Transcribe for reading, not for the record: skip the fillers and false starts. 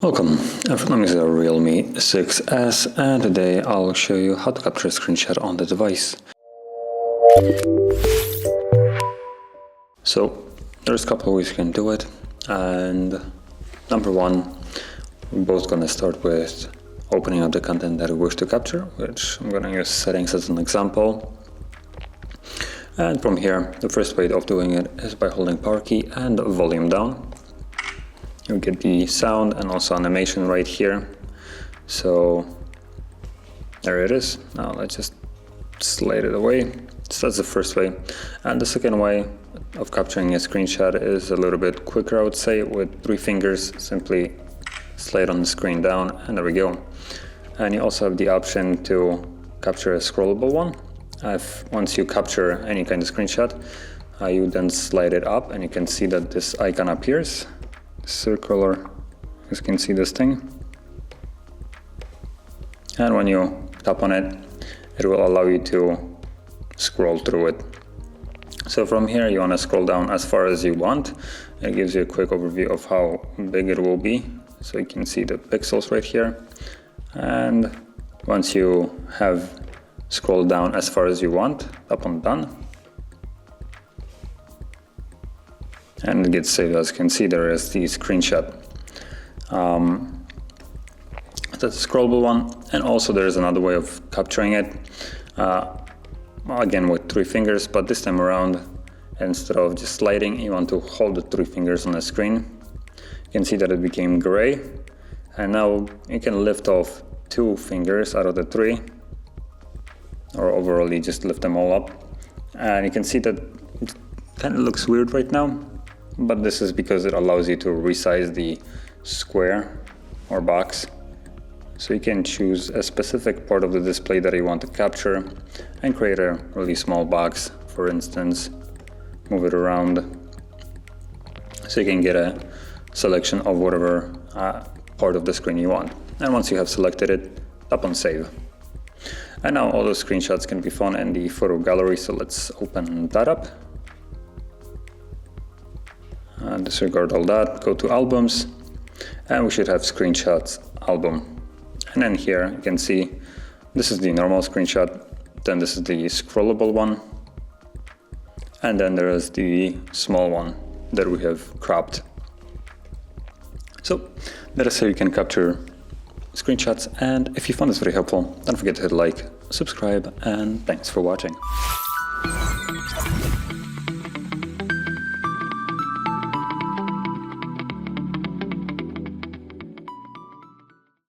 Welcome, I'm using a REALME 6S and today I'll show you how to capture a screenshot on the device. So there's a couple of ways you can do it, and number one, we're both going to start with opening up the content that we wish to capture, which I'm going to use settings as an example. And from here, the first way of doing it is by holding power key and volume down. You get the sound and also animation right here. So there it is. Now let's just slide it away. So that's the first way. And the second way of capturing a screenshot is a little bit quicker, I would say. With 3 fingers, simply slide on the screen down, and there we go. And you also have the option to capture a scrollable one. Once you capture any kind of screenshot, you then slide it up and you can see that this icon appears. Circular, you can see this thing, and when you tap on it, it will allow you to scroll through it. So from here you want to scroll down as far as you want. It gives you a quick overview of how big it will be, so you can see the pixels right here. And once you have scrolled down as far as you want, tap on done, and it gets saved. As you can see, there is the screenshot. That's a scrollable one, and also there is another way of capturing it, again with 3 fingers, but this time around, instead of just sliding, you want to hold the 3 fingers on the screen. You can see that it became gray, and now you can lift off 2 fingers out of the 3, or overall you just lift them all up, and you can see that it kind of looks weird right now. But this is because it allows you to resize the square or box. So you can choose a specific part of the display that you want to capture and create a really small box, for instance. Move it around so you can get a selection of whatever part of the screen you want. And once you have selected it, tap on save. And now all those screenshots can be found in the photo gallery, so let's open that up. Disregard all that, go to albums, and we should have screenshots album. And then here you can see this is the normal screenshot, then this is the scrollable one, and then there is the small one that we have cropped. So that is how you can capture screenshots, and if you found this very helpful, don't forget to hit like, subscribe, and thanks for watching.